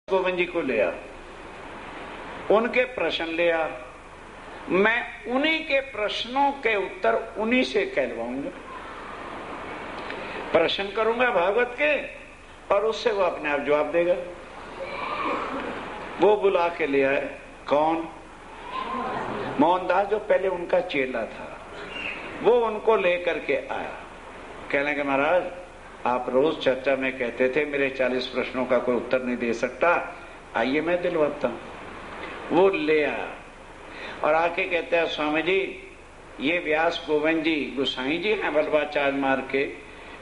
गोविंद जी को लिया, उनके प्रश्न लिया, मैं उन्हीं के प्रश्नों के उत्तर उन्हीं से कहलवाऊंगा। प्रश्न करूंगा भागवत के और उससे वो अपने आप जवाब देगा। वो बुला के ले आए, कौन? मोहनदास, जो पहले उनका चेला था, वो उनको लेकर के आया। कहने के महाराज, आप रोज चर्चा में कहते थे मेरे 40 प्रश्नों का कोई उत्तर नहीं दे सकता, आइए मैं दिलवाता हूं। वो ले आया और आके कहते हैं, स्वामी जी ये व्यास गोविंद जी गोसाई जी हैं बल्लभाचार्य मार्ग के,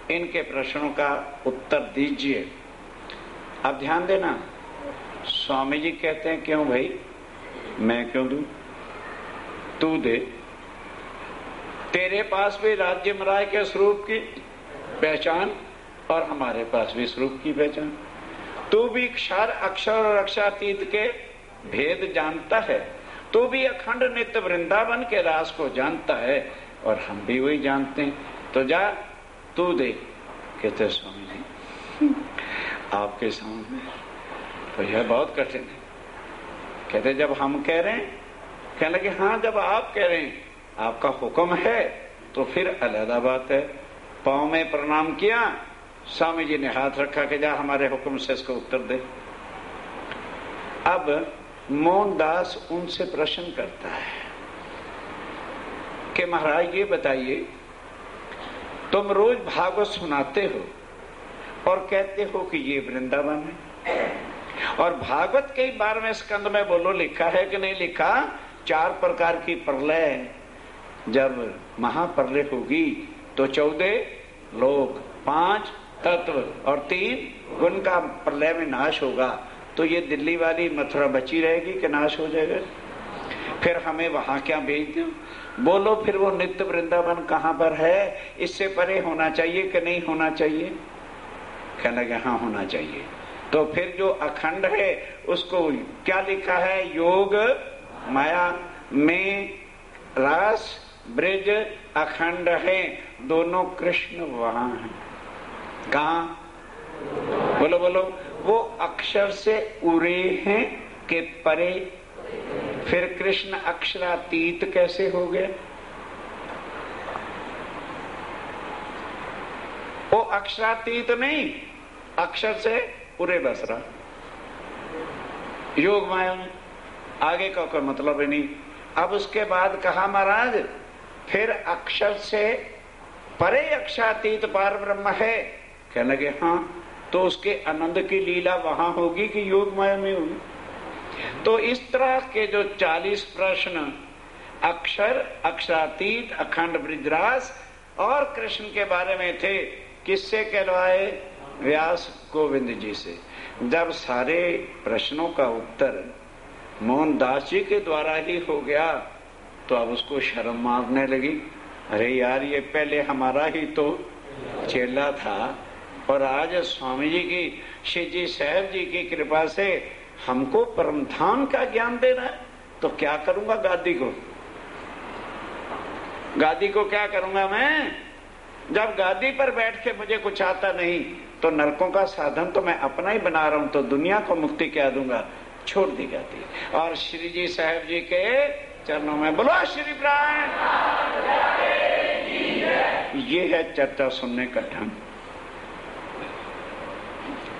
इनके प्रश्नों का उत्तर दीजिए। अब ध्यान देना, स्वामी जी कहते हैं, क्यों भाई, मैं क्यों दूं, तू दे। तेरे पास भी राज्य मराय के स्वरूप की पहचान और हमारे पास भी स्वरूप की पहचान। तू भी क्षर अक्षर और अक्षरातीत के भेद जानता है, तू भी अखंड नित्य वृंदावन के रास को जानता है और हम भी वही जानते हैं, तो जा तू दे। कहते स्वामी जी आपके सामने तो यह बहुत कठिन है। कहते जब हम कह रहे हैं, कहने लगे हाँ जब आप कह रहे हैं, आपका हुक्म है तो फिर अलग बात है। पांव में प्रणाम किया, स्वामी जी ने हाथ रखा कि जा हमारे हुक्म से इसको उत्तर दे। अब मोहनदास उनसे प्रश्न करता है कि महाराज ये बताइए, तुम रोज भागवत सुनाते हो और कहते हो कि ये वृंदावन है, और भागवत के 12वें स्कंद में बोलो लिखा है कि नहीं लिखा, 4 प्रकार की प्रलय, जब महाप्रलय होगी तो 14 लोक, 5 तत्व और 3 गुण का प्रलय में नाश होगा। तो ये दिल्ली वाली मथुरा बची रहेगी कि नाश हो जाएगा? फिर हमें वहां क्या भेज दो? बोलो फिर वो नित्य वृंदावन कहाँ पर है? इससे परे होना चाहिए कि नहीं होना चाहिए? कहने लगे हाँ होना चाहिए। तो फिर जो अखंड है उसको क्या लिखा है? योग माया में रास ब्रिज अखंड है, दोनों कृष्ण वहां है। कहा? बोलो बोलो। वो अक्षर से उरे हैं कि परे? फिर कृष्ण अक्षरातीत कैसे हो गए? वो अक्षरातीत नहीं, अक्षर से उरे बस रहा। योग माया में आगे का कोई मतलब ही नहीं। अब उसके बाद कहा महाराज फिर अक्षर से परे अक्षरातीत पार ब्रह्म है। कहने लगे हाँ, तो उसके आनंद की लीला वहां होगी कि योग माया में होगी? तो इस तरह के जो 40 प्रश्न अक्षर, अक्षरातीत, अखंड ब्रिजरास और कृष्ण के बारे में थे, किससे कहलवाए? व्यास गोविंद जी से। जब सारे प्रश्नों का उत्तर मोहनदास जी के द्वारा ही हो गया तो अब उसको शर्म मारने लगी। अरे यार, ये पहले हमारा ही तो चेला था और आज स्वामी जी की, श्री जी साहब जी की कृपा से हमको परमधाम का ज्ञान दे रहा है, तो क्या करूंगा गादी को? गादी को क्या करूंगा मैं? जब गादी पर बैठ के मुझे कुछ आता नहीं तो नरकों का साधन तो मैं अपना ही बना रहा हूं, तो दुनिया को मुक्ति क्या दूंगा? छोड़ दी गादी और श्री जी साहब जी के चरणों में बोलो श्री प्राण। ये है चर्चा सुनने का ढंग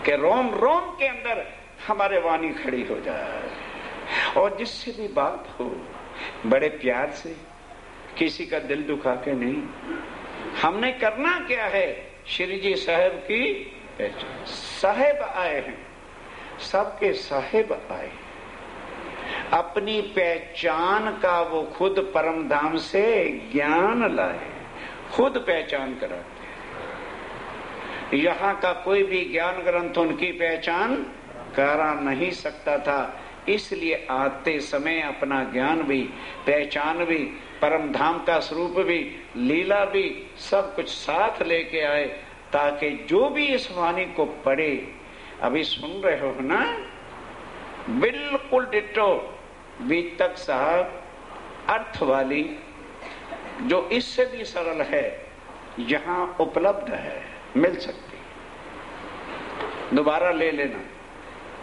कि रोम रोम के अंदर हमारे वाणी खड़ी हो जाए और जिससे भी बात हो बड़े प्यार से, किसी का दिल दुखा के नहीं। हमने करना क्या है? श्री जी साहेब की पहचान। साहेब आए हैं, सबके साहेब आए, अपनी पहचान का वो खुद परम धाम से ज्ञान लाए, खुद पहचान कराते। यहाँ का कोई भी ज्ञान ग्रंथ उनकी पहचान करा नहीं सकता था, इसलिए आते समय अपना ज्ञान भी, पहचान भी, परम धाम का स्वरूप भी, लीला भी, सब कुछ साथ लेके आए, ताकि जो भी इस वाणी को पढ़े, अभी सुन रहे हो ना, बिल्कुल डिट्टो बीतक साहब अर्थ वाली, जो इससे भी सरल है, यहाँ उपलब्ध है, मिल सकती। दोबारा ले लेना,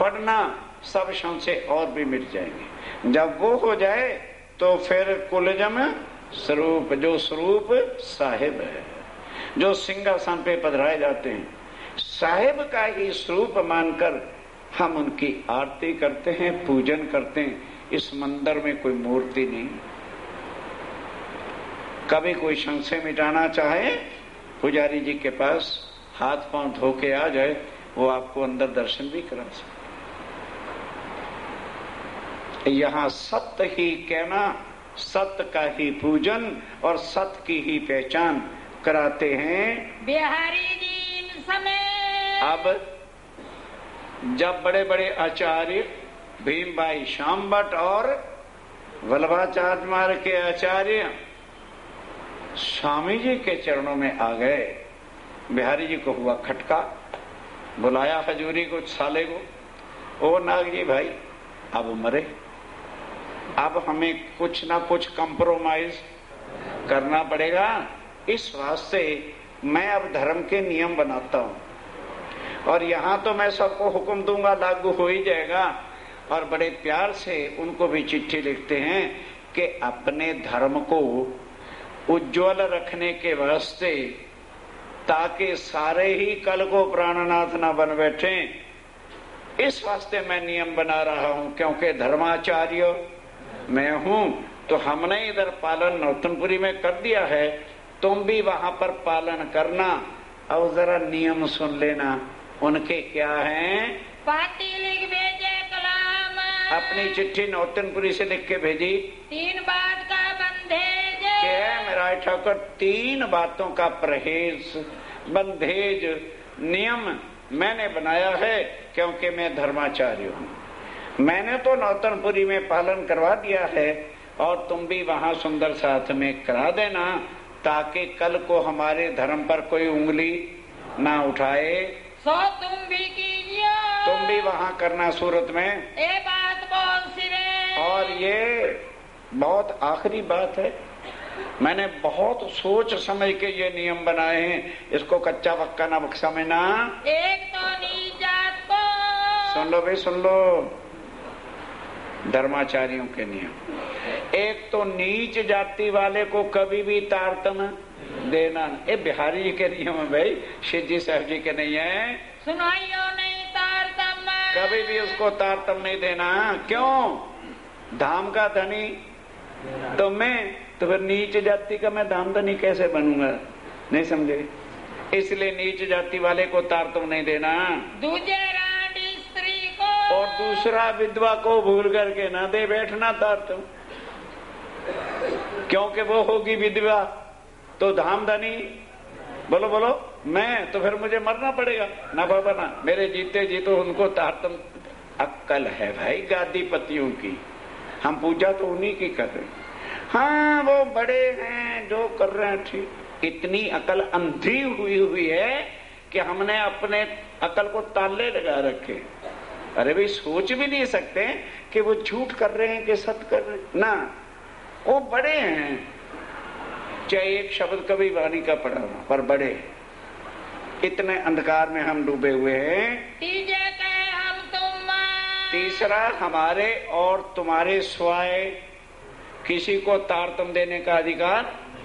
पढ़ना, सब संशय और भी मिट जाएंगे। जब वो हो जाए तो फिर कुलजम स्वरूप, जो स्वरूप साहिब है, जो सिंहासन पे पधराए जाते हैं, साहिब का ही स्वरूप मानकर हम उनकी आरती करते हैं, पूजन करते हैं। इस मंदिर में कोई मूर्ति नहीं। कभी कोई संशय मिटाना चाहे, पुजारी जी के पास हाथ पांव धो के आ जाए, वो आपको अंदर दर्शन भी करा सकते। यहाँ सत्य ही कहना, सत्य का ही पूजन और सत्य की ही पहचान कराते हैं बिहारी जी इन समय। अब जब बड़े बड़े आचार्य भीम भाई श्याम भट्ट और वल्लभाचार्य मार्ग के आचार्य स्वामी जी के चरणों में आ गए, बिहारी जी को हुआ खटका। बुलाया हजूरी को, साले को, ओ नाग जी भाई अब मरे, अब हमें कुछ ना कुछ कंप्रोमाइज करना पड़ेगा। इस वास्ते मैं अब धर्म के नियम बनाता हूं, और यहाँ तो मैं सबको हुक्म दूंगा, लागू हो ही जाएगा। और बड़े प्यार से उनको भी चिट्ठी लिखते हैं कि अपने धर्म को उज्जवल रखने के वास्ते, ताकि सारे ही कल को प्राणनाथ ना बन बैठे, इस वास्ते मैं नियम बना रहा हूं। क्योंकि धर्माचार्य मैं हूं, तो हमने इधर पालन नौतनपुरी में कर दिया है, तुम भी वहां पर पालन करना। और जरा नियम सुन लेना, उनके क्या हैं। पाती लिख भेजे कलाम, अपनी चिट्ठी नौतनपुरी से लिख के भेजी। 3 बात का बंधेज, क्या मेरा ठाकुर 3 बातों का परहेज, बंधेज, नियम मैंने बनाया है, क्योंकि मैं धर्माचार्य हूँ। मैंने तो नौतनपुरी में पालन करवा दिया है, और तुम भी वहां सुंदर साथ में करा देना, ताकि कल को हमारे धर्म पर कोई उंगली ना उठाए। सो तुम भी कीजिए, तुम भी वहां करना सूरत में। ए बात बोल सिरे। और ये बहुत आखिरी बात है, मैंने बहुत सोच समझ के ये नियम बनाए हैं, इसको कच्चा पक्का ना समझना। एक तो नीच जात को, सुन लो भाई, सुन लो, धर्माचार्यों के नियम। एक तो नीच जाति वाले को कभी भी तारतम देना। ये बिहारी जी के नियम है भाई, शिव जी साहब जी के नहीं है। सुनाइयो नहीं तारतम, कभी भी उसको तारतम नहीं देना। क्यों? धाम का धनी तो मैं, तो फिर नीच जाति का मैं धाम धनी कैसे बनूंगा? नहीं समझे? इसलिए नीच जाति वाले को तारतम नहीं देना। दूजे रानी स्त्री को, और दूसरा विधवा को भूल करके ना दे बैठना तारतम, क्योंकि वो होगी विधवा तो धामधनी। बोलो बोलो, मैं तो फिर मुझे मरना पड़ेगा ना बाबा ना, मेरे जीते जी तो उनको तारतम। अक्कल है भाई गादीपतियों की, हम पूजा तो उन्हीं की कर रहे हैं। हाँ वो बड़े हैं जो कर रहे हैं ठीक। इतनी अकल अंधी हुई है कि हमने अपने अकल को ताले लगा रखे। अरे भाई सोच भी नहीं सकते कि वो झूठ कर रहे हैं कि सत्य कर रहे हैं ना, वो बड़े हैं। चाहे एक शब्द कभी वाणी का पढ़ा हो, पर बड़े। इतने अंधकार में हम डूबे हुए हैं। तीजे कहे हम तुम, तीसरा हमारे और तुम्हारे स्वाय किसी को तारतम देने का अधिकार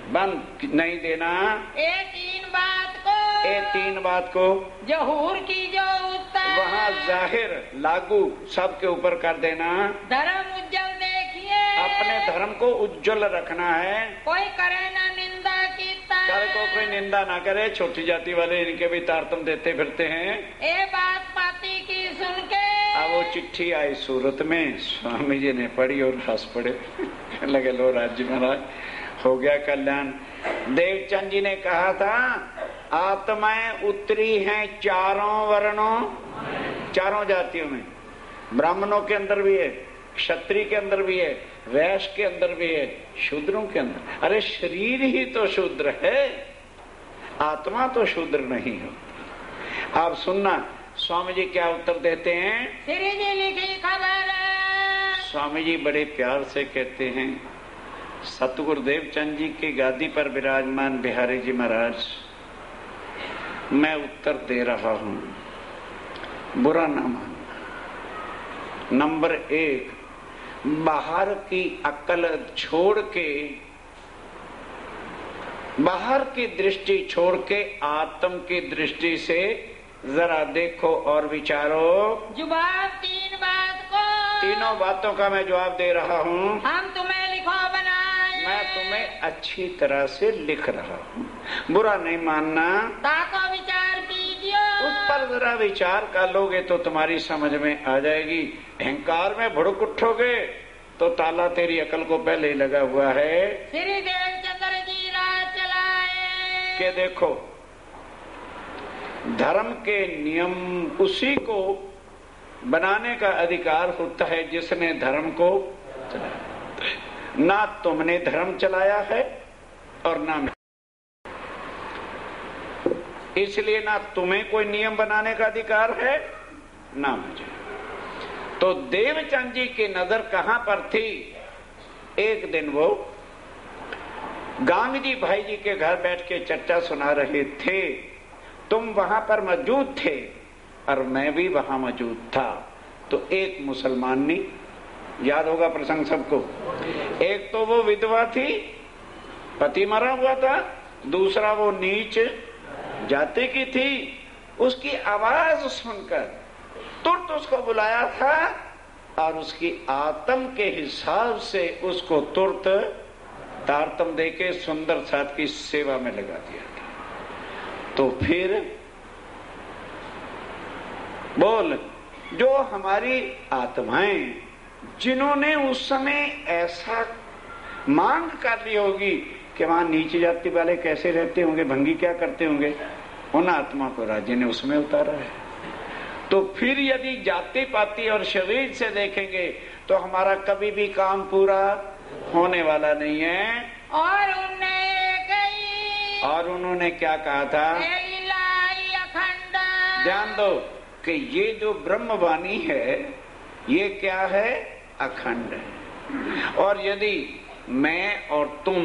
बंद नहीं देना। ए 3 बात को, ये 3 बात को जहूर की जो उत्तर, वहाँ जाहिर लागू सबके ऊपर कर देना। धर्म उज्जवल देखिए, अपने धर्म को उज्जवल रखना है। कोई करे ना निंदा की, कल को कोई निंदा ना करे। छोटी जाति वाले इनके भी तारतम देते फिरते हैं। ए बात पाती की सुन के, अब वो चिट्ठी आई सूरत में, स्वामी जी ने पढ़ी और हंस पड़े। लगे लो राज्य महाराज हो गया कल्याण। देवचंद जी ने कहा था आत्माएं उतरी हैं 4 वर्णों, 4 जातियों में। ब्राह्मणों के अंदर भी है, क्षत्रिय के अंदर भी है, वैश्य के अंदर भी है, शूद्रों के अंदर। अरे शरीर ही तो शूद्र है, आत्मा तो शूद्र नहीं होती। आप सुनना स्वामी जी क्या उत्तर देते हैं। श्री जी लिखी खबर, स्वामी जी बड़े प्यार से कहते हैं, सतगुरुदेव चंद जी की गादी पर विराजमान बिहारी जी महाराज, मैं उत्तर दे रहा हूं, बुरा ना मानना। नंबर 1, बाहर की अक्ल छोड़ के, बाहर की दृष्टि छोड़ के आत्म की दृष्टि से जरा देखो और विचारो। जवाब 3 बात को, तीनों बातों का मैं जवाब दे रहा हूँ। हम तुम्हें लिखो बनाए, मैं तुम्हें अच्छी तरह से लिख रहा हूँ, बुरा नहीं मानना। ताको विचार कीजिए, उस पर जरा विचार कर लोगे तो तुम्हारी समझ में आ जाएगी। अहंकार में भुड़क उठोगे तो ताला तेरी अकल को पहले ही लगा हुआ है। श्री देवचंद्र जी राज चलाए के देखो, धर्म के नियम उसी को बनाने का अधिकार होता है जिसने धर्म को चलाया। ना तुमने धर्म चलाया है और ना मैं, इसलिए ना तुम्हें कोई नियम बनाने का अधिकार है ना मुझे। तो देवचंद जी की नजर कहां पर थी? एक दिन वो गांधी भाई जी के घर बैठ के चर्चा सुना रहे थे, तुम वहां पर मौजूद थे और मैं भी वहां मौजूद था। तो एक मुसलमानी, याद होगा प्रसंग सबको, एक तो वो विधवा थी, पति मरा हुआ था, दूसरा वो नीच जाति की थी। उसकी आवाज सुनकर तुरंत उसको बुलाया था और उसकी आत्म के हिसाब से उसको तुरंत तारतम देके सुंदर साथ की सेवा में लगा दिया था। तो फिर बोल, जो हमारी आत्माएं जिन्होंने उस समय ऐसा मांग कर ली होगी कि वहां नीचे जाति वाले कैसे रहते होंगे, भंगी क्या करते होंगे, उन आत्मा को राजे ने उसमें उतारा है। तो फिर यदि जाति पाति और शरीर से देखेंगे तो हमारा कभी भी काम पूरा होने वाला नहीं है। और उन्होंने क्या कहा था? अखंड। ध्यान दो कि ये जो ब्रह्मवाणी है ये क्या है? अखंड है। और यदि मैं और तुम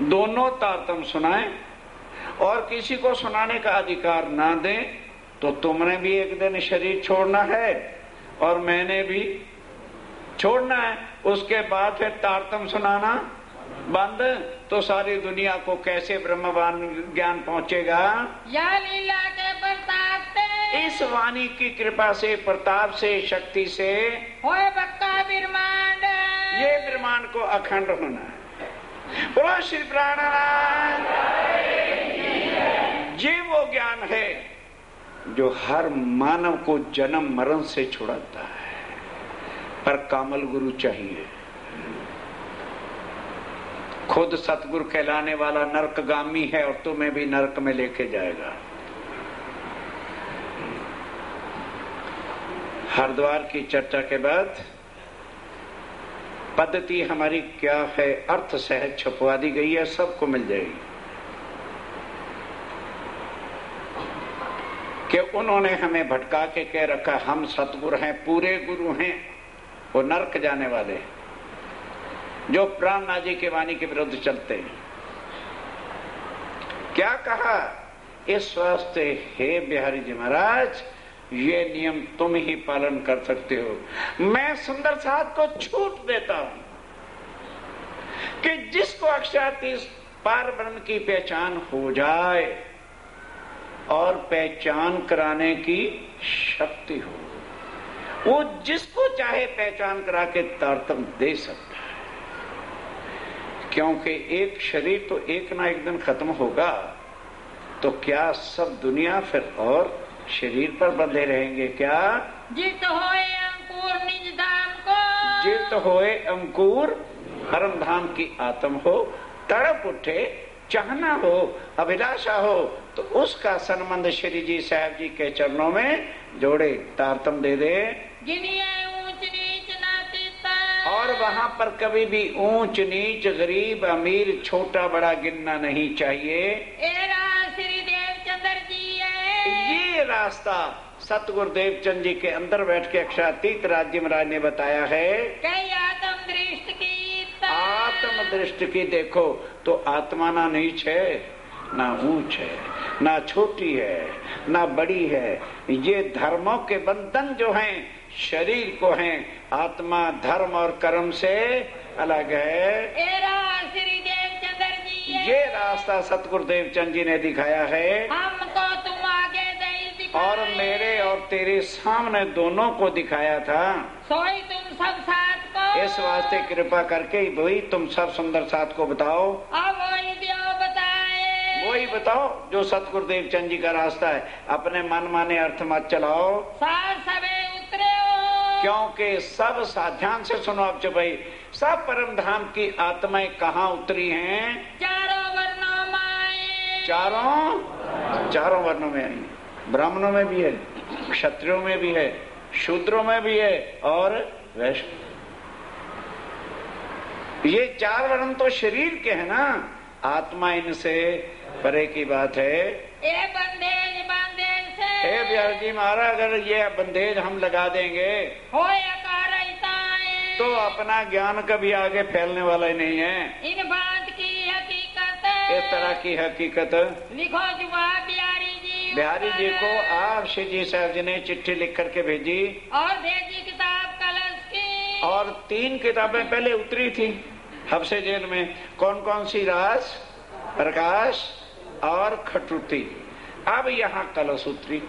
दोनों तारतम सुनाएं और किसी को सुनाने का अधिकार ना दें तो तुमने भी एक दिन शरीर छोड़ना है और मैंने भी छोड़ना है। उसके बाद फिर तारतम सुनाना बंद, तो सारी दुनिया को कैसे ब्रह्मवान ज्ञान पहुंचेगा? या लीला के प्रताप से, इस वाणी की कृपा से, प्रताप से, शक्ति से होए बक्का ब्रह्मांड, ये ब्रह्मांड को अखंड होना है। बोलो श्री प्राणनाथ। ये वो ज्ञान है जो हर मानव को जन्म मरण से छुड़ाता है, पर कामल गुरु चाहिए। खुद सतगुरु कहलाने वाला नरकगामी है और तुम्हें भी नरक में लेके जाएगा। हरिद्वार की चर्चा के बाद पद्धति हमारी क्या है, अर्थ सहज छुपवा दी गई है, सबको मिल जाएगी। कि उन्होंने हमें भटका के कह रखा हम सतगुरु हैं, पूरे गुरु हैं, वो नरक जाने वाले हैं जो प्राणनाथ जी की वाणी के विरुद्ध चलते हैं। क्या कहा? इस वास्ते हे बिहारी जी महाराज, ये नियम तुम ही पालन कर सकते हो। मैं सुंदर साथ को छूट देता हूं कि जिसको अक्षरातीत पार ब्रह्म की पहचान हो जाए और पहचान कराने की शक्ति हो, वो जिसको चाहे पहचान करा के तारतम दे सकता है। क्योंकि एक शरीर तो एक ना एक दिन खत्म होगा, तो क्या सब दुनिया फिर और शरीर पर बंधे रहेंगे क्या? जित होए अंकुर निज धाम को, जित होए अंकुर परम धाम की आत्म हो, तड़प उठे, चाहना हो, अभिलाषा हो, तो उसका संबंध श्री जी साहब जी के चरणों में जोड़े, तारतम दे दे। गिनिए ऊंच नीच नातीता, और वहां पर कभी भी ऊंच नीच, गरीब अमीर, छोटा बड़ा गिनना नहीं चाहिए। श्री देवचंद्र जी है। ये रास्ता सतगुरु देवचंद जी के अंदर बैठ के अक्षरातीत राज्य महाराज ने बताया है। कई आत्म दृष्टि की, आत्म दृष्टि की देखो तो आत्मा ना नीच है, ना ऊंच है, ना छोटी है, ना बड़ी है। ये धर्मों के बंधन जो हैं शरीर को हैं, आत्मा धर्म और कर्म से अलग है। श्री देवचंद्र जी ये रास्ता सतगुरुदेव चंद जी ने दिखाया है। हमको तुम आगे नहीं दिखाए, और मेरे और तेरे सामने दोनों को दिखाया था। सोई तुम सब साथ को, इस वास्ते कृपा करके वही तुम सब सुंदर साथ को बताओ। अब वही दियो बताए, वही बताओ जो सतगुरुदेव चंद जी का रास्ता है। अपने मन माने अर्थ मत चलाओ, साथ सबे उतरे हो, क्योंकि सब ध्यान से सुनो अब भाई, सब परम धाम की आत्माएं कहाँ उतरी हैं? चारों वर्णों में आए, चारों वर्णों में आई। ब्राह्मणों में भी है, क्षत्रियों में भी है, शूद्रों में भी है और वैश्य। ये 4 वर्ण तो शरीर के है ना, आत्मा इनसे परे की बात है। ये बंदेज बंदेज से, हे बिहार जी महाराज, अगर ये बंदेज हम लगा देंगे तो अपना ज्ञान कभी आगे फैलने वाला ही नहीं है। इन बात की हकीकत, इस तरह की हकीकत लिखो जवाब बिहारी जी। बिहारी जी को आप श्री जी साहब जी ने चिट्ठी लिख करके भेजी और भेजी किताब कलश की, और 3 किताबें पहले उतरी थी हबसे जेल में। कौन कौन सी? रास, प्रकाश और खटुती। अब यहाँ कलश उतरी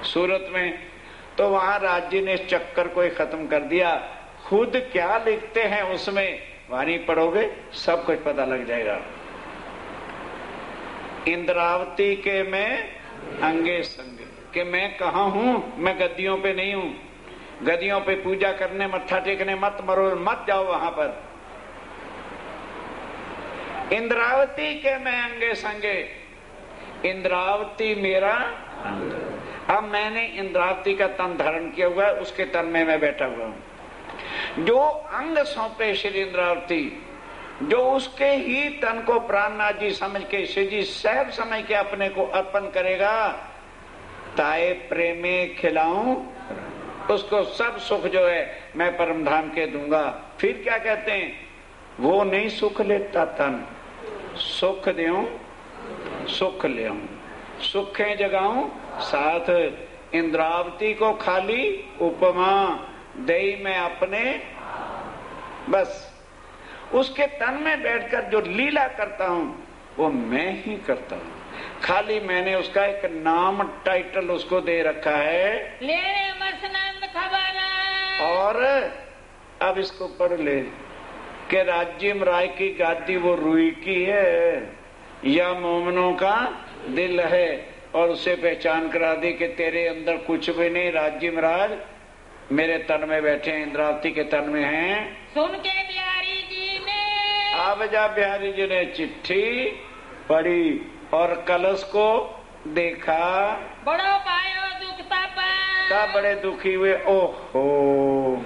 सूरत में, तो वहां राज्य ने इस चक्कर को खत्म कर दिया। खुद क्या लिखते हैं उसमें वाणी पढ़ोगे सब कुछ पता लग जाएगा। इंद्रावती के मैं अंगे संग कि मैं कहाँ हूं, मैं गद्दियों पे नहीं हूं। गद्दियों पे पूजा करने, मत्था टेकने मत मरो, मत जाओ वहां पर। इंद्रावती के मैं अंगे संगे, इंद्रावती मेरा अंग। अब मैंने इंद्रावती का तन धारण किया हुआ है, उसके तन में मैं बैठा हुआ हूं। जो अंग सौंपे श्री इंद्रावती, जो उसके ही तन को प्राणनाथ जी समझ के, श्री जी साहब समझ के अपने को अर्पण करेगा, ताए प्रेमे खिलाऊं उसको सब सुख जो है मैं परम धाम के दूंगा। फिर क्या कहते हैं? वो नहीं सुख लेता तन, सुख देऊं सुख ले, सुखे जगाऊं साथ। इंद्रावती को खाली उपमा दई में अपने, बस उसके तन में बैठकर जो लीला करता हूं वो मैं ही करता हूं। खाली मैंने उसका एक नाम, टाइटल उसको दे रखा है। लेने मसनंद खबर, और अब इसको पढ़ ले कि राज्यम राय की गादी वो रूई की है या मोमनों का दिल है, और उसे पहचान करा दी कि तेरे अंदर कुछ भी नहीं। राज्यम राज मेरे तन में बैठे हैं, इंद्रावती के तन में हैं। सुन के बिहारी जी ने, अब जब बिहारी जी ने चिट्ठी पढ़ी और कलश को देखा, बड़ो पायो दुख तब बड़े दुखी हुए। ओहो,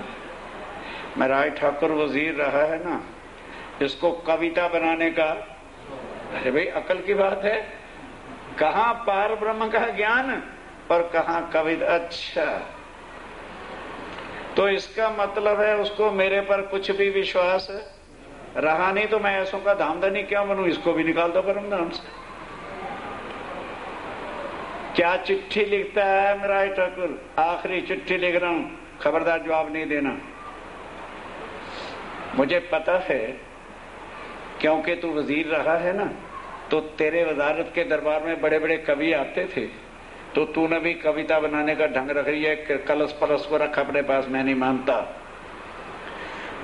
मेरा ठाकुर वजीर रहा है ना, इसको कविता बनाने का, अरे भाई अकल की बात है। कहाँ पार ब्रह्म का ज्ञान और कहाँ कविता। अच्छा, तो इसका मतलब है उसको मेरे पर कुछ भी विश्वास रहा नहीं, तो मैं ऐसों का धामधनी क्यों बनूं? इसको भी निकाल दो परम धाम से। क्या चिट्ठी लिखता है मेरा ठाकुर? आखिरी चिट्ठी लिख रहा हूं, खबरदार जवाब नहीं देना। मुझे पता है क्योंकि तू वजीर रहा है ना, तो तेरे वजारत के दरबार में बड़े बड़े कवि आते थे, तो तूने भी कविता बनाने का ढंग रख रही है। कलश पलश को रख अपने पास, मैं नहीं मानता।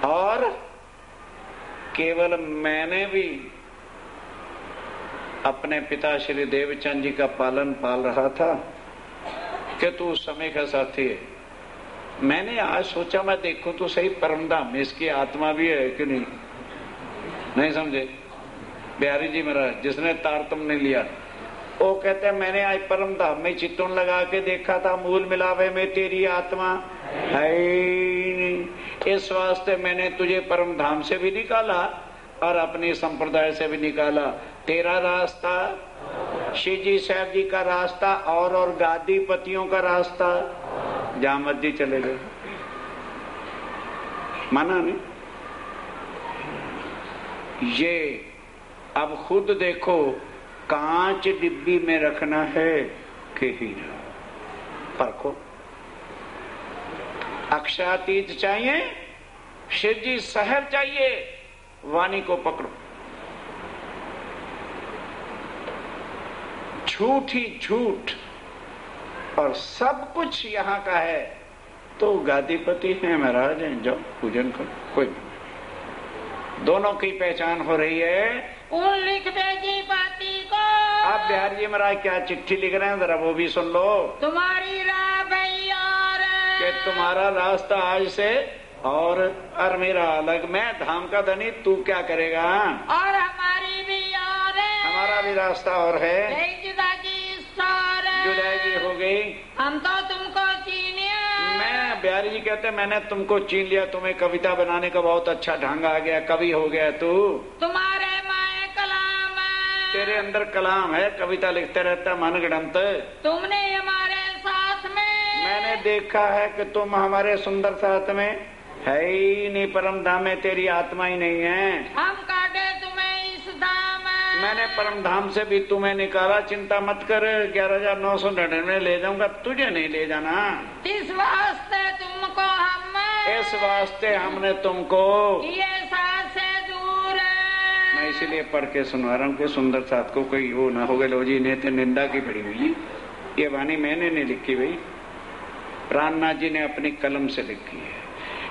और केवल मैंने भी अपने पिता श्री देवचंद जी का पालन पाल रहा था कि तू उस समय का साथी है। मैंने आज सोचा मैं देखूं तो सही परमधाम में इसकी आत्मा भी है कि नहीं समझे बिहारी जी महाराज, जिसने तारतम्य नहीं लिया। वो कहते हैं मैंने आज परम धाम में चित्तौन लगा के देखा था, मूल मिलावे में तेरी आत्मा है नहीं। इस वास्ते मैंने तुझे परम धाम से भी निकाला और अपनी संप्रदाय से भी निकाला। तेरा रास्ता, श्री जी साहब जी का रास्ता और गादी पतियों का रास्ता, जहां मर्जी चले गए, माना नहीं। ये अब खुद देखो, कांच डिब्बी में रखना है कि हीरा, परखो। अक्षरातीत चाहिए, शिव जी शहर चाहिए, वाणी को पकड़ो। झूठ ही झूठ और सब कुछ यहाँ का है तो गादीपति है, महाराज हैं, जाओ पूजन करो, कोई दोनों की पहचान हो रही है। उन लिख दे जी पाती को। आप बिहारी जी महाराज क्या चिट्ठी लिख रहे हैं, जरा वो भी सुन लो। तुम्हारी राह भई और कि तुम्हारा रास्ता आज से और मेरा अलग, मैं धाम का धनी, तू क्या करेगा, और हमारी भी और हमारा भी रास्ता और है। जुदाई जुदाई हो गई, हम तो तुमको चीनिया। मैं बिहारी जी कहते मैंने तुमको चीन लिया, तुम्हें कविता बनाने का बहुत अच्छा ढंग आ गया, कवि हो गया तू। तुम्हारे माए कलाम, तेरे अंदर कलाम है, कविता लिखते रहता मन गढ़ंत। तुमने हमारे साथ में, मैंने देखा है कि तुम हमारे सुंदर साथ में है ही नहीं, परम धाम में तेरी आत्मा ही नहीं है। हम काटे तुम्हें इस धाम, मैंने परम धाम से भी तुम्हें निकाला, चिंता मत कर, 11,999 ले जाऊंगा, तुझे नहीं ले जाना। इस वास्ते तुमको हम, इस वास्ते हमने तुमको ये साथ से दूर। मैं इसीलिए पढ़ के सुनवा रहा हूँ कि सुंदर साथ को कोई वो ना हो गए, लो जी ने तो निंदा की पड़ी हुई। ये वाणी मैंने नहीं लिखी भाई, प्राणनाथ जी ने अपनी कलम से लिखी है।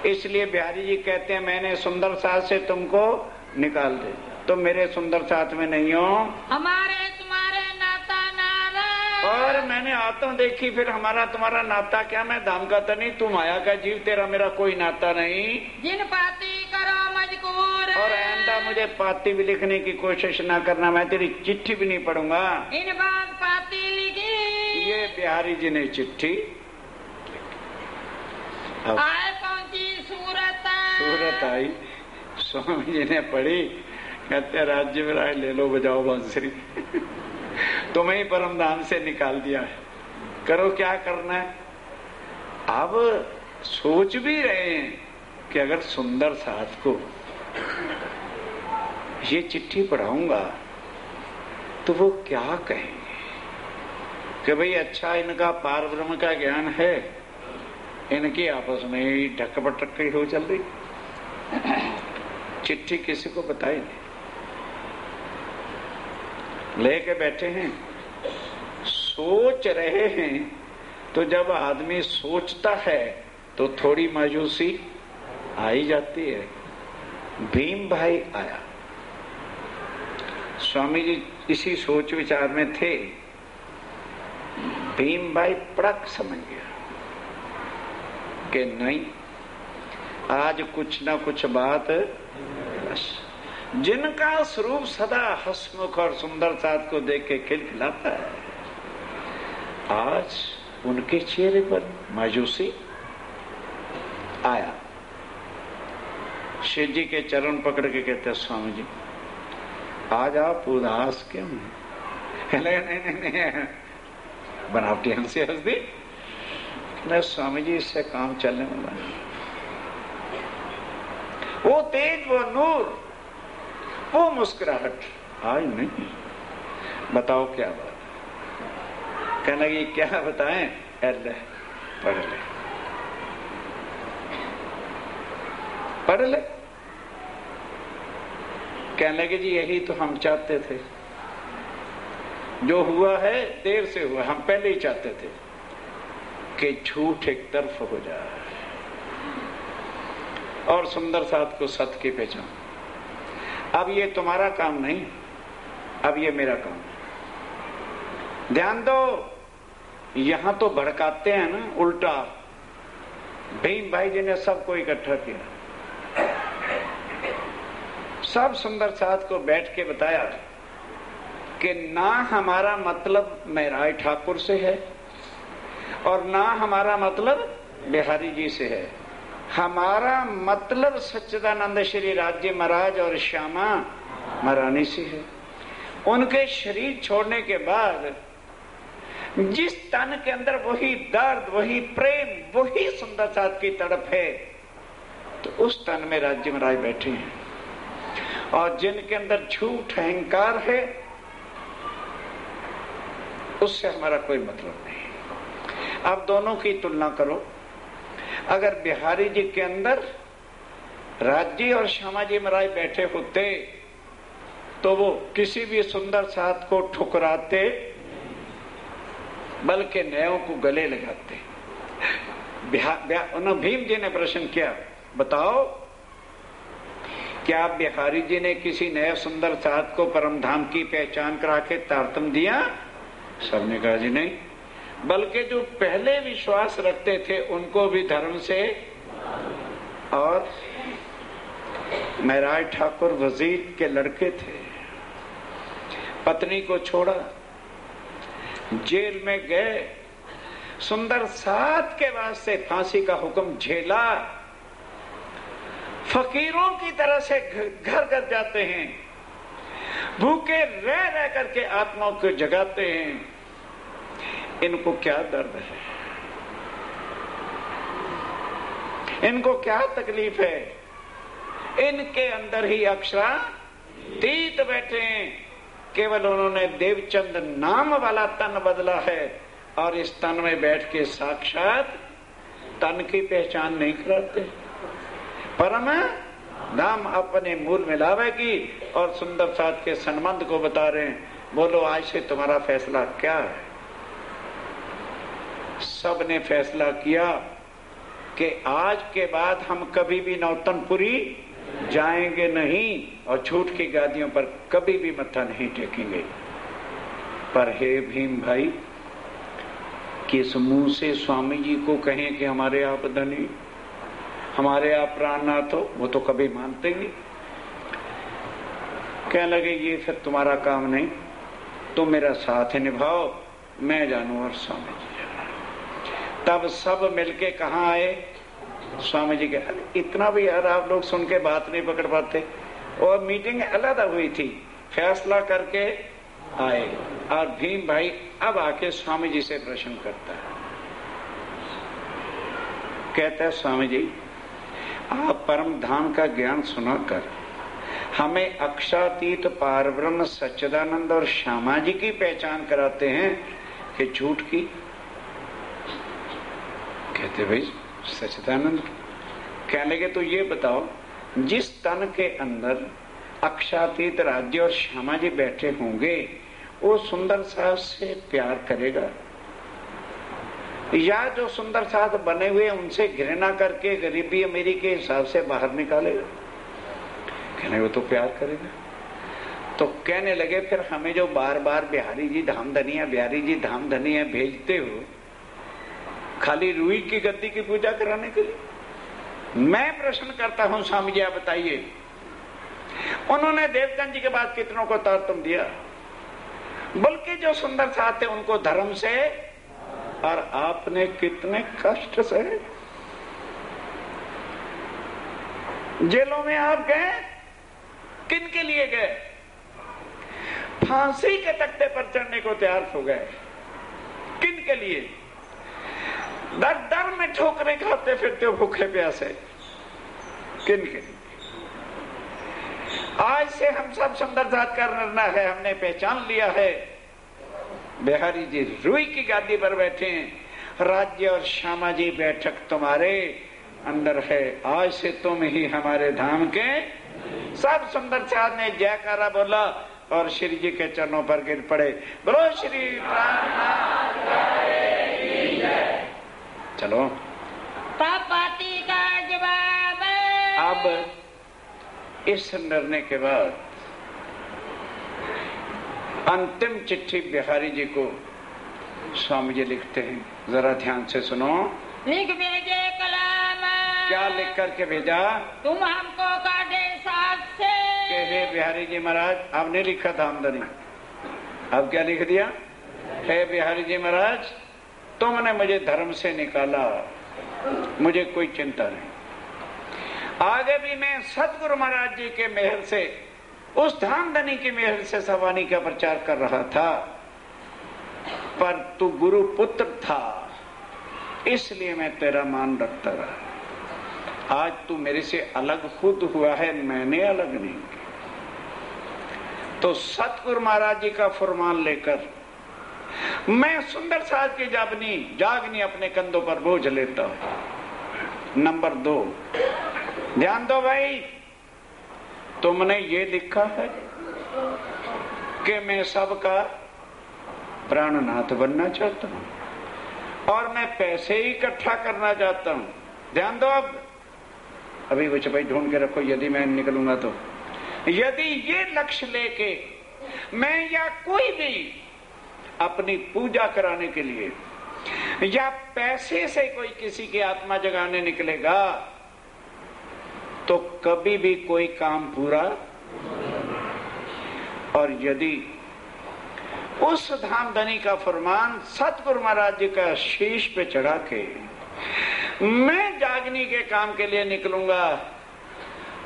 इसलिए बिहारी जी कहते हैं मैंने सुंदर साथ से तुमको निकाल दे, तुम मेरे सुंदर साथ में नहीं हो, हमारे तुम्हारे नाता नारा। और मैंने आता देखी, फिर हमारा तुम्हारा नाता क्या, मैं धाम का तो नहीं, तू माया का जीव, तेरा मेरा कोई नाता नहीं। जिन पाती करो मजबूर, और आइंदा मुझे पाती भी लिखने की कोशिश ना करना, मैं तेरी चिट्ठी भी नहीं पढ़ूंगा। इन बात पाती लिखी, ये बिहारी जी ने चिट्ठी आए पहुंची सूरत आई, स्वामी जी ने पढ़ी, कहते राज्य में राय ले लो, बजाओ बांसुरी। तुम्हें ही परम धाम से निकाल दिया है, करो क्या करना है। अब सोच भी रहे हैं कि अगर सुंदर साथ को ये चिट्ठी पढ़ाऊंगा तो वो क्या कहेंगे कि भाई अच्छा इनका पार ब्रह्म का ज्ञान है, इनकी आपस में ही ढकपटक हो चल रही, चिट्ठी किसी को बताई नहीं, लेके बैठे हैं, सोच रहे हैं। तो जब आदमी सोचता है तो थोड़ी मायूसी आ ही जाती है। भीम भाई आया, स्वामी जी इसी सोच विचार में थे। भीम भाई पड़क समझ गया कि नहीं, आज कुछ ना कुछ बात, जिनका स्वरूप सदा हंसमुख और सुंदर साथ को देख के खिलखिलाता है, आज उनके चेहरे पर मायूसी आया। शिव जी के चरण पकड़ के कहते स्वामी जी आज आप उदास क्यों हैं? नहीं, बनावटी हंसी हंस दी। नहीं स्वामी जी इससे काम चलने वाला है, वो तेज, वो नूर, वो मुस्कुराहट आज नहीं। बताओ क्या बात? कहने लगी क्या बताएं? अल्लाह पढ़ ले, पढ़ ले। कहने लगे जी यही तो हम चाहते थे, जो हुआ है देर से हुआ, हम पहले ही चाहते थे कि झूठ एक तरफ हो जाए और सुंदर साथ को सत्य की पहचान। अब ये तुम्हारा काम नहीं, अब ये मेरा काम है। ध्यान दो, यहां तो भड़काते हैं ना उल्टा। भीम भाई जी ने सबको इकट्ठा किया, सब सुंदर साथ को बैठ के बताया कि ना हमारा मतलब महराज ठाकुर से है और ना हमारा मतलब बिहारी जी से है, हमारा मतलब सच्चिदानंद श्री राज्य महाराज और श्यामा महारानी से है। उनके शरीर छोड़ने के बाद जिस तन के अंदर वही दर्द, वही प्रेम, वही सुंदर साथ की तड़प है, तो उस तन में राज्य महाराज बैठे हैं। और जिनके अंदर झूठ अहंकार है उससे हमारा कोई मतलब नहीं। अब दोनों की तुलना करो। अगर बिहारी जी के अंदर राजी और श्यामाजी महाराज बैठे होते तो वो किसी भी सुंदर साथ को ठुकराते, बल्कि नयों को गले लगाते। भीम जी ने प्रश्न किया, बताओ क्या बिहारी जी ने किसी नए सुंदर साथ को परमधाम की पहचान करा के तारतम दिया? सबने कहा जी नहीं, बल्कि जो पहले विश्वास रखते थे उनको भी धर्म से। और महराज ठाकुर वजीर के लड़के थे, पत्नी को छोड़ा, जेल में गए, सुंदर साथ के वास्ते फांसी का हुक्म झेला, फकीरों की तरह से घर घर जाते हैं, भूखे रह रह करके आत्माओं को जगाते हैं। इनको क्या दर्द है, इनको क्या तकलीफ है? इनके अंदर ही अक्षरातीत बैठे हैं। केवल उन्होंने देवचंद नाम वाला तन बदला है और इस तन में बैठ के साक्षात तन की पहचान नहीं कराते। परम धाम अपने मूल में लावेगी और सुंदर साथ के संबंध को बता रहे हैं। बोलो आज से तुम्हारा फैसला क्या है? सब ने फैसला किया कि आज के बाद हम कभी भी नौतनपुरी जाएंगे नहीं और झूठ की गादियों पर कभी भी मत्था नहीं टेकेंगे। पर हे भीम भाई, किस मुंह से स्वामी जी को कहें कि हमारे आप धनी, हमारे आप प्राणनाथ हो? वो तो कभी मानते नहीं। कहने लगे ये फिर तुम्हारा काम नहीं, तुम मेरा साथ निभाओ, मैं जानू और स्वामी जी। तब सब मिलके कहाँ आए? स्वामी जी के। इतना भी यार आप लोग सुन के बात नहीं पकड़ पाते। और मीटिंग अलग हुई थी, फैसला करके आए। और भीम भाई अब आके स्वामी जी से प्रश्न करता है, कहता है स्वामी जी आप परम धाम का ज्ञान सुनाकर हमें अक्षरातीत पारब्रह्म सच्चिदानंद और श्यामा जी की पहचान कराते हैं कि झूठ की? कहते भाई सच्चिदानंद। कहने लगे तो ये बताओ, जिस तन के अंदर अक्षरातीत राज्य और श्यामा जी बैठे होंगे वो सुंदर साथ से प्यार करेगा या जो सुंदर साथ बने हुए उनसे घृणा करके गरीबी अमीरी के हिसाब से बाहर निकालेगा? कहने वो तो प्यार करेगा। तो कहने लगे फिर हमें जो बार बार बिहारी जी धाम धनिया भेजते हो खाली रूई की गद्दी की पूजा कराने के लिए, मैं प्रश्न करता हूं स्वामी जी आप बताइए, उन्होंने देवचंद जी के बाद कितनों को तारतम दिया? बल्कि जो सुंदर साथ थे उनको धर्म से, और आपने कितने कष्ट से जेलों में आप गए, किन के लिए गए? फांसी के तख्ते पर चढ़ने को तैयार हो गए, किन के लिए? दर दर में ठोकरें खाते फिरते हो भूखे प्यासे, किन के लिए? आज से हम सब सुंदर साथ का निर्णय है, हमने पहचान लिया है बिहारी जी रूई की गादी पर बैठे हैं, राज्य और श्यामा जी बैठक तुम्हारे अंदर है, आज से तुम ही हमारे धाम के। सब सुंदर साथ ने जयकारा बोला और श्री जी के चरणों पर गिर पड़े। बोलो श्री राम। चलो पापी का जवाब। अब इस निर्णय के बाद अंतिम चिट्ठी बिहारी जी को स्वामी जी लिखते हैं, जरा ध्यान से सुनो। लिख भेजे कलाम। क्या लिख करके भेजा? तुम हमको काटे साथ से। कि हे बिहारी जी महाराज, आपने लिखा था आमदनी, अब क्या लिख दिया? हे बिहारी जी महाराज, तुमने मुझे धर्म से निकाला, मुझे कोई चिंता नहीं। आगे भी मैं सतगुरु महाराज जी के मेहर से, उस धामधनी की मेहर से सवानी का प्रचार कर रहा था, पर तू गुरु पुत्र था इसलिए मैं तेरा मान रखता रहा। आज तू मेरे से अलग खुद हुआ है, मैंने अलग नहीं। तो सतगुरु महाराज जी का फरमान लेकर मैं सुंदर साथ की जागनी अपने कंधों पर बोझ लेता हूं। नंबर 2, ध्यान दो भाई, तुमने ये लिखा है कि मैं सबका प्राणनाथ बनना चाहता हूं और मैं पैसे ही इकट्ठा करना चाहता हूं। ध्यान दो, अब अभी वो भाई ढूंढ के रखो, यदि मैं निकलूंगा तो। यदि ये लक्ष्य लेके मैं या कोई भी अपनी पूजा कराने के लिए या पैसे से कोई किसी की आत्मा जगाने निकलेगा तो कभी भी कोई काम पूरा। और यदि उस धामधनी का फरमान सतगुरु महाराज जी का शीश पे चढ़ा के मैं जागनी के काम के लिए निकलूंगा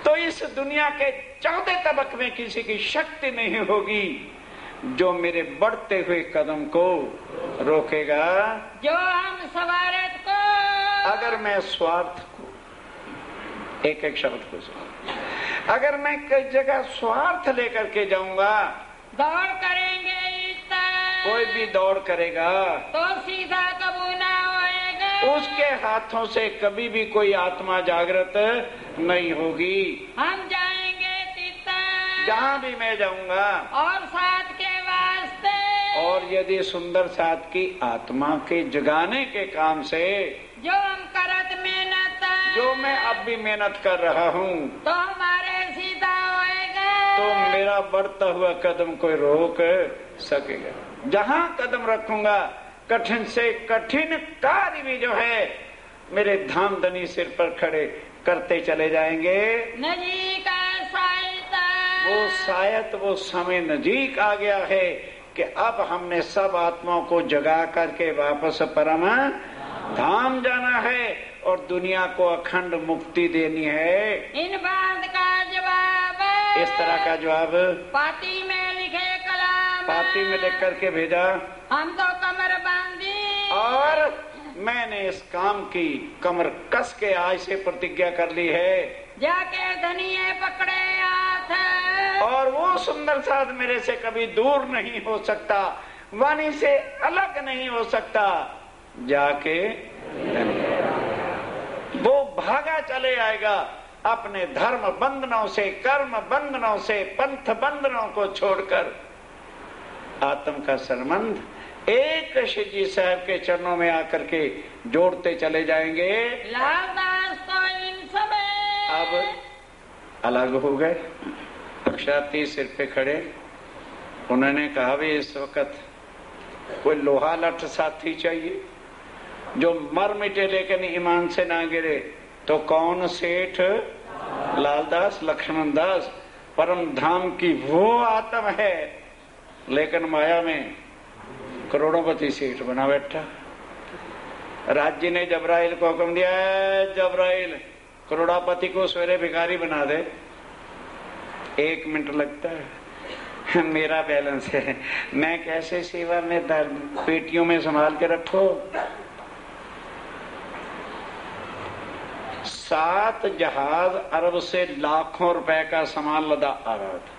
तो इस दुनिया के 14 तबक में किसी की शक्ति नहीं होगी जो मेरे बढ़ते हुए कदम को रोकेगा। जो हम स्वार्थ को, अगर मैं स्वार्थ को, एक एक शब्द को सुनो, अगर मैं कई जगह स्वार्थ लेकर के जाऊंगा, दौड़ करेंगे कोई भी दौड़ करेगा तो सीधा कबू ना होएगा, उसके हाथों से कभी भी कोई आत्मा जागृत नहीं होगी। हम जाएंगे तीर्थ जहाँ भी मैं जाऊंगा और साथ के वास्ते, और यदि सुंदर साथ की आत्मा के जगाने के काम से जो हम करत मेहनत, जो मैं अब भी मेहनत कर रहा हूँ, तो हमारे सीधा होएगा, तो मेरा बढ़ता हुआ कदम कोई रोक सकेगा। जहाँ कदम रखूंगा कठिन से कठिन कार्य भी जो है मेरे धामधनी सिर पर खड़े करते चले जाएंगे। नजीक सहायता, वो शायद वो समय नजीक आ गया है कि अब हमने सब आत्माओं को जगा करके वापस परम धाम जाना है और दुनिया को अखंड मुक्ति देनी है। इन बात का जवाब इस तरह का जवाब पाती में लिखे कलाम, पाती में लिख करके भेजा। हम तो कमर बांधी और मैंने इस काम की कमर कस के आज से प्रतिज्ञा कर ली है, जाके धनिये पकड़े हाथ, और वो सुंदर साथ मेरे से कभी दूर नहीं हो सकता, वाणी से अलग नहीं हो सकता। जाके वो भागा चले आएगा अपने धर्म बंधनों से, कर्म बंधनों से, पंथ बंधनों को छोड़कर आत्म का संबंध एक शिव जी साहब के चरणों में आकर के जोड़ते चले जाएंगे। लालदास तो इन समय अब अलग हो गए, अक्षाती सिर पे खड़े। उन्होंने कहा भी इस वक्त कोई लोहा लठ साथी चाहिए जो मर मिटे लेकिन ईमान से ना गिरे। तो कौन? सेठ लालदास लक्ष्मण दास परम धाम की वो आत्म है, लेकिन माया में करोड़ोंपति सेठ बना बैठा। राज्य ने जबराइल को हुक्म दिया है, जबराइल करोड़ापति को सवेरे भिखारी बना दे। 1 मिनट लगता है, मेरा बैलेंस है, मैं कैसे सेवा में पेटियों में संभाल के रखो। 7 जहाज अरब से लाखों रुपए का सामान लदा आ रहा था।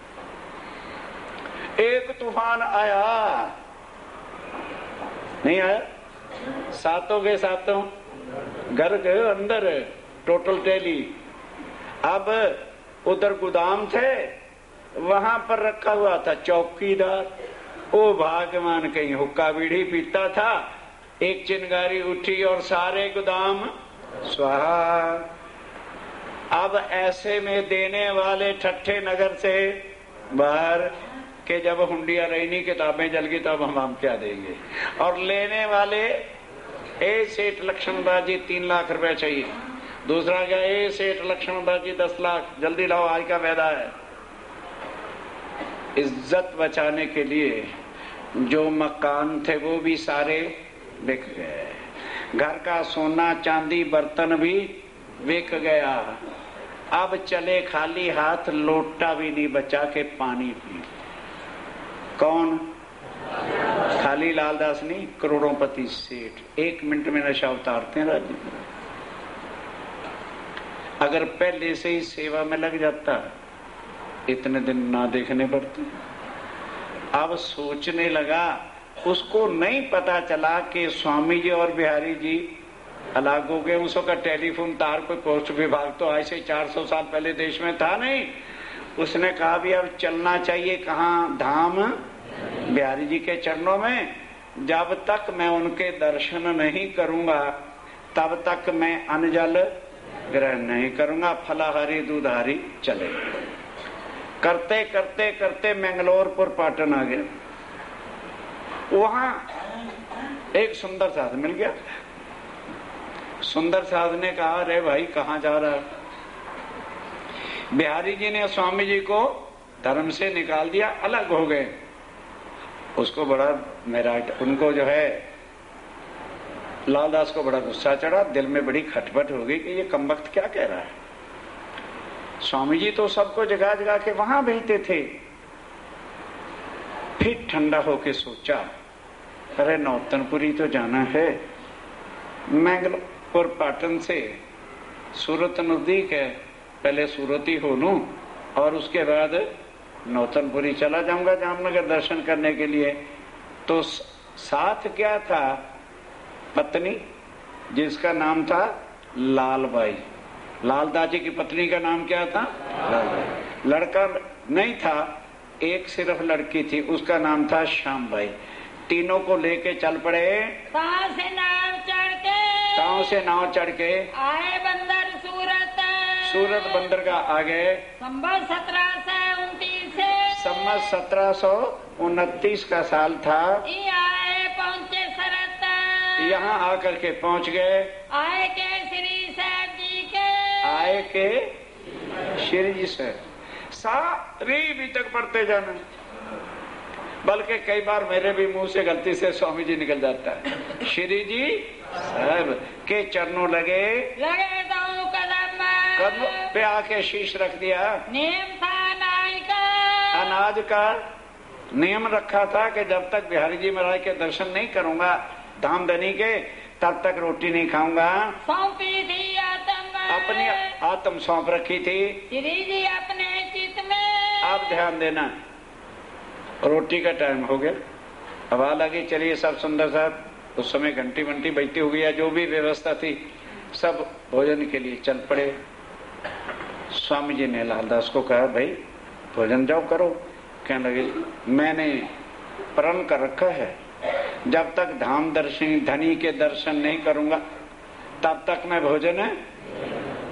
एक तूफान आया, नहीं आया, सातों के सातों घर के अंदर टोटल टैली। अब उधर गोदाम थे, वहां पर रखा हुआ था चौकीदार। वो भाग्यवान कहीं हुक्का बीड़ी पीता था, एक चिंगारी उठी और सारे गोदाम स्वाहा। अब ऐसे में देने वाले ठट्ठे नगर से बाहर के जब हुंडिया रहनी किताबें जल गई तब हम क्या देंगे। और लेने वाले ए सेठ लक्ष्मणदास जी 3 लाख रुपए चाहिए। दूसरा क्या, ए सेठ लक्ष्मणदास जी 10 लाख, जल्दी लाओ आज का वायदा है। इज्जत बचाने के लिए जो मकान थे वो भी सारे बिक गए, घर का सोना चांदी बर्तन भी बिक गया। अब चले खाली हाथ, लोटा भी नहीं बचा के पानी पी। कौन? खाली लालदास नहीं, करोड़ोंपति सेठ 1 मिनट में नशा उतारते हैं राज्य में। अगर पहले से ही सेवा में लग जाता इतने दिन ना देखने पड़ते। अब सोचने लगा, उसको नहीं पता चला कि स्वामी जी और बिहारी जी अलग हो गए। उसका टेलीफोन तार कोई पोस्ट विभाग तो आज से 400 साल पहले देश में था नहीं। उसने कहा भी अब चलना चाहिए कहाँ, धाम बिहारी जी के चरणों में। जब तक मैं उनके दर्शन नहीं करूंगा तब तक मैं अन्न जल ग्रहण नहीं करूंगा, फलाहारी दूधारी चले। करते करते करते मंगलोरपुर पाटन आ गया। वहां एक सुंदर साध मिल गया। सुंदर साध ने कहा, अरे भाई कहाँ जा रहा है? बिहारी जी ने स्वामी जी को धर्म से निकाल दिया, अलग हो गए। उसको बड़ा मेरा उनको जो है लालदास को बड़ा गुस्सा चढ़ा, दिल में बड़ी खटपट हो गई कि ये कमबख्त क्या कह रहा है। स्वामी जी तो सबको जगा जगा के वहां भेजते थे। फिर ठंडा होके सोचा, अरे नौतनपुरी तो जाना है, मंगलपुर पाटन से सूरत नजदीक है, पहले सूरत ही हो लूं और उसके बाद नौतनपुरी चला जाऊंगा जामनगर दर्शन करने के लिए। तो साथ क्या था, पत्नी जिसका नाम था लालबाई। लालदास जी की पत्नी का नाम क्या था? लालबाई। लड़का नहीं था, एक सिर्फ लड़की थी, उसका नाम था श्यामबाई। तीनों को लेके चल पड़े। कहाँ से नाव चढ़ के, गांव से नाव चढ़ के आए बंदर सूरत। सूरत बंदरगाह आ गए। संबत 1729 संबत 1729 का साल था। आए पहुँचे सरत। यहाँ आकर के पहुँच गए। आए के श्री साहब जी के, आए के श्री जी से सारी भी तक पढ़ते जाना। बल्कि कई बार मेरे भी मुंह से गलती से स्वामी जी निकल जाता है। श्री जी साहब के चरणों लगे तो कदम पे आके शीश रख दिया। नियम था अनाज का नियम रखा था कि जब तक बिहारी जी महाराज के दर्शन नहीं करूंगा धामधनी के, तब तक रोटी नहीं खाऊंगा। सौंपी थी आत्म, अपनी आत्म सौंप रखी थी। श्री जी अपने चित्त में। आप ध्यान देना, रोटी का टाइम हो गया, अब आ लगी, चलिए सब सुंदर साहब, उस समय घंटी वंटी बजती हो गई या जो भी व्यवस्था थी, सब भोजन के लिए चल पड़े। स्वामी जी ने लालदास को कहा, भाई भोजन जाओ करो। कहने लगे, मैंने प्रण कर रखा है, जब तक धाम दर्शन धनी के दर्शन नहीं करूंगा तब तक मैं भोजन है।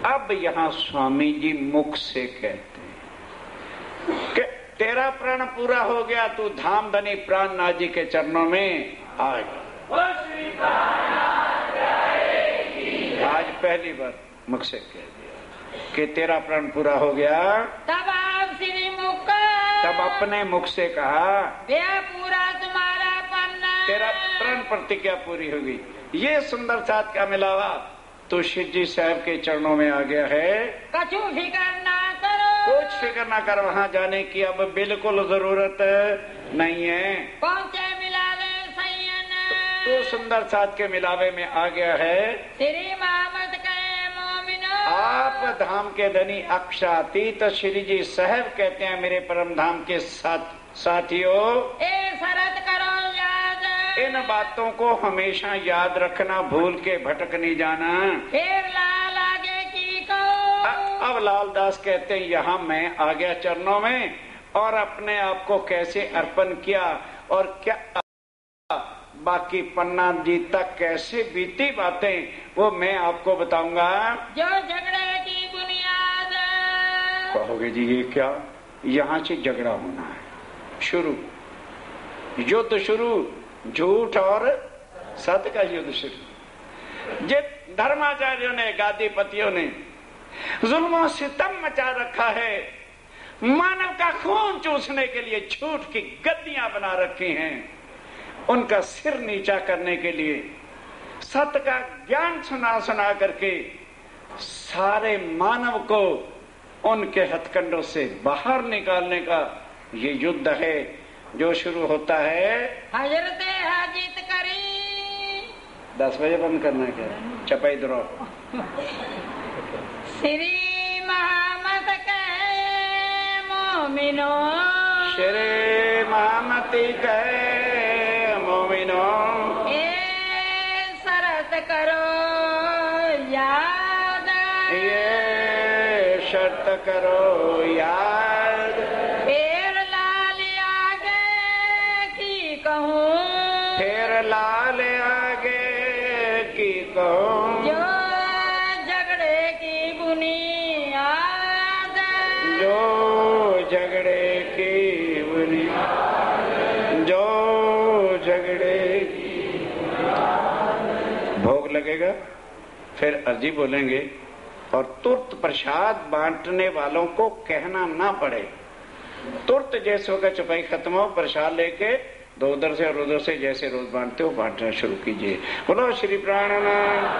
अब यहाँ स्वामी जी मुख से कहते हैं कि तेरा प्रण पूरा हो गया, तू धाम धनी प्राणनाथ जी के चरणों में आ गया। आज पहली बार मुख से कह दिया कि तेरा प्रण पूरा हो गया। तब आप श्री मुख, तब अपने मुख से कहा, पूरा तुम्हारा पन्ना, तेरा प्रण प्रतिज्ञा पूरी होगी। ये सुंदर साथ का मिलावा तो शिव जी साहब के चरणों में आ गया है। कछु फिकर ना करो, कुछ फिक्र ना कर, वहाँ जाने की अब बिल्कुल जरूरत नहीं है। पहुँचे मिलावे सैयन, तो सुंदर साथ के मिलावे में आ गया है। श्री मोहम्मद के मोमिनो, आप धाम के धनी अक्षातीत श्री जी साहब कहते हैं, मेरे परम धाम के साथियों, ए शरत करो याद, इन बातों को हमेशा याद रखना, भूल के भटक नहीं जाना। फिर लाल आगे की को। अब लालदास कहते हैं, यहाँ मैं आ गया चरणों में और अपने आप को कैसे अर्पण किया और क्या बाकी पन्ना जी तक कैसे बीती बातें, वो मैं आपको बताऊंगा। जो झगड़े की बुनियाद, कहोगे जी ये क्या, यहाँ से झगड़ा होना है, शुरू युद्ध शुरू, झूठ और सत्य का युद्ध शुरू। जिन धर्माचार्यों ने, गादीपतियों ने जुल्म सितम मचा रखा है, मानव का खून चूसने के लिए झूठ की गद्दियां बना रखी हैं, उनका सिर नीचा करने के लिए सत्य का ज्ञान सुना सुना करके सारे मानव को उनके हथकंडों से बाहर निकालने का ये युद्ध है, जो शुरू होता है। हजरत हाजित करी 10 बजे बंद करना है क्या? चपाई द्रो। श्री मोहम्मद के मोमिनो, श्री मोहम्मद के मोमिनो, ए शरत करो शर्त करो याद। फिर लाल आगे की कहूँ, फिर लाल आगे की कहूँ, जो झगड़े की बुनियाद, जो झगड़े की बुनियाद, जो झगड़े की भोग लगेगा। फिर अर्जी बोलेंगे और तुरंत प्रसाद बांटने वालों को कहना ना पड़े। तुरंत जैसे होगा चुपाई खत्म हो, प्रसाद लेके दो उधर से और उधर से जैसे रोज बांटते हो बांटना शुरू कीजिए। बोलो श्री प्राणनाथ।